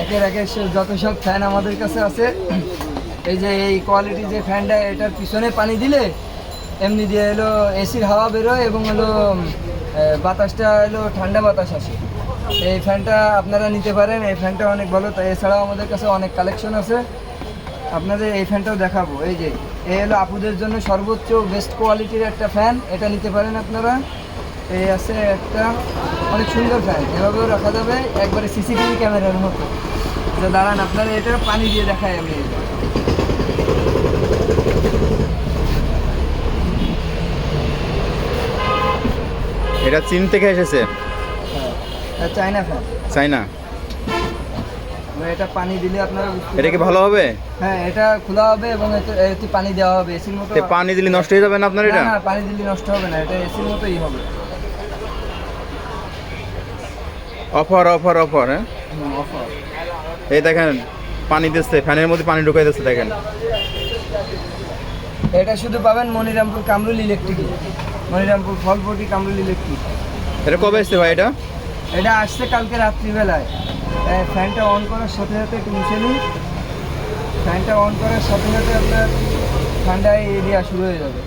একের একে যত সব ফ্যান আমাদের কাছে আছে, এই যে এই কোয়ালিটি যে ফ্যানটা, এটার পিছনে পানি দিলে এমনি দিয়ে হলো এসির হাওয়া বেরোয় এবং হলো বাতাসটা হলো ঠান্ডা বাতাস আসে। এই ফ্যানটা আপনারা নিতে পারেন, এই ফ্যানটা অনেক ভালো। তাই এছাড়াও আমাদের কাছে অনেক কালেকশন আছে, আপনাদের এই ফ্যানটাও দেখাবো। এই যে এই হলো আপুদের জন্য সর্বোচ্চ বেস্ট কোয়ালিটির একটা ফ্যান, এটা নিতে পারেন আপনারা। এই আছে একটা অনেক সুন্দর ফ্যান, এভাবেও রাখা যাবে, একবারে সিসিটিভি ক্যামেরার মতো। তো দাঁড়ান, আপনারা এটা পানি দিয়ে দেখাই আমি। এটা চীন থেকে এসেছে। হ্যাঁ, চায়না ফ্যান। চায়না। এটা পানি দিলে আপনারা এটা কি ভালো হবে? হ্যাঁ, এটা খোলা হবে এবং এতে পানি দেওয়া হবে এসির মতো। পানি দিলে নষ্ট হয়ে যাবে না আপনার এটা? না, পানি দিলে নষ্ট হবে না, এটা এসির মতোই হবে। Offer offer offer. হ্যাঁ, অফার। এই দেখেন পানি দিচ্ছে, ফ্যানের মধ্যে পানি ঢুকাই দিচ্ছে দেখেন। এটা শুধু পাবেন মনিরামপুর কামরুল ইলেকট্রিক, মনিরামপুর ফলপটি কামরুল ইলেকট্রিক। এটা কবে এসছে ভাই? এটা আসছে কালকে রাত্রিবেলায়। ফ্যানটা অন করার সাথে সাথে একটু মুছে নিন। ফ্যানটা অন করার সাথে সাথে আপনার ঠান্ডায় এরিয়া শুরু হয়ে যাবে।